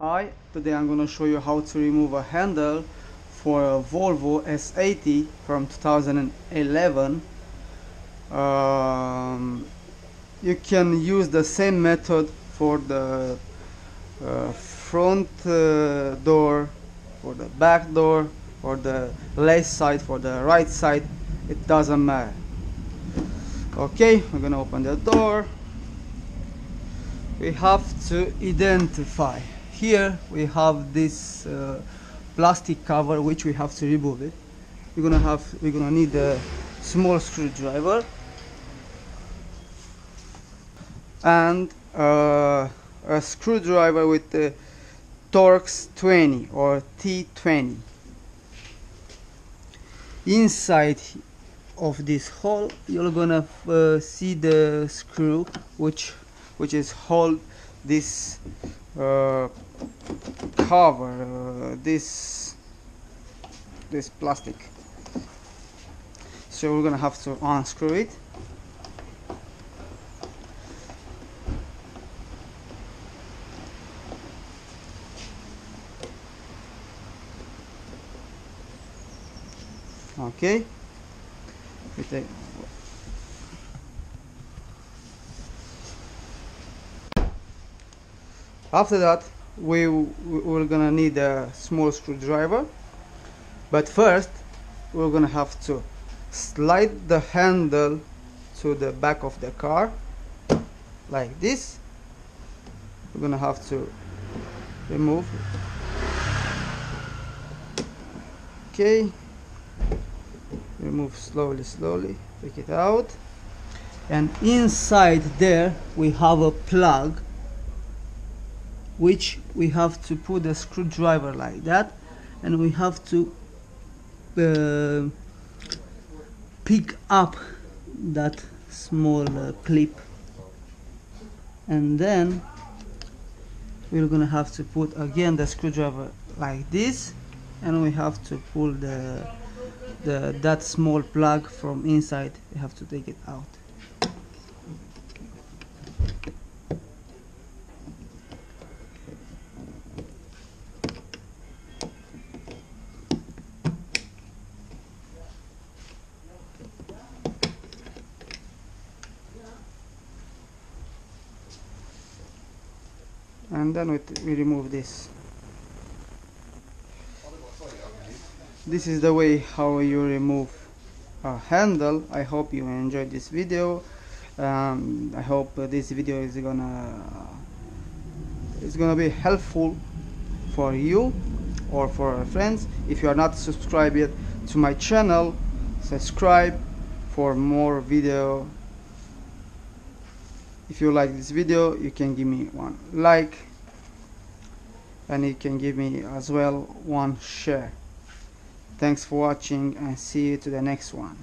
Hi, today I'm going to show you how to remove a handle for a Volvo S80 from 2011. You can use the same method for the front door, for the back door, for the left side, for the right side. It doesn't matter. Okay, we're going to open the door. We have to identify. Here we have this plastic cover which we have to remove it. We're gonna need a small screwdriver and a screwdriver with the Torx 20 or T20. Inside of this hole you're gonna see the screw which is hold this cover, this plastic. So we're gonna have to unscrew it. Okay. After that, we're gonna need a small screwdriver, but first we're gonna have to slide the handle to the back of the car like this. We're gonna have to remove it. Okay, remove slowly, take it out, and inside there we have a plug which we have to put a screwdriver like that, and we have to pick up that small clip, and then we're gonna have to put again the screwdriver like this, and we have to pull that small plug from inside. We have to take it out. And then we remove this. This is the way how you remove a handle. I hope you enjoyed this video. I hope this video is gonna be helpful for you or for our friends. If you are not subscribed yet to my channel, subscribe for more video. If you like this video, you can give me one like, and you can give me as well one share. Thanks for watching, and see you to the next one.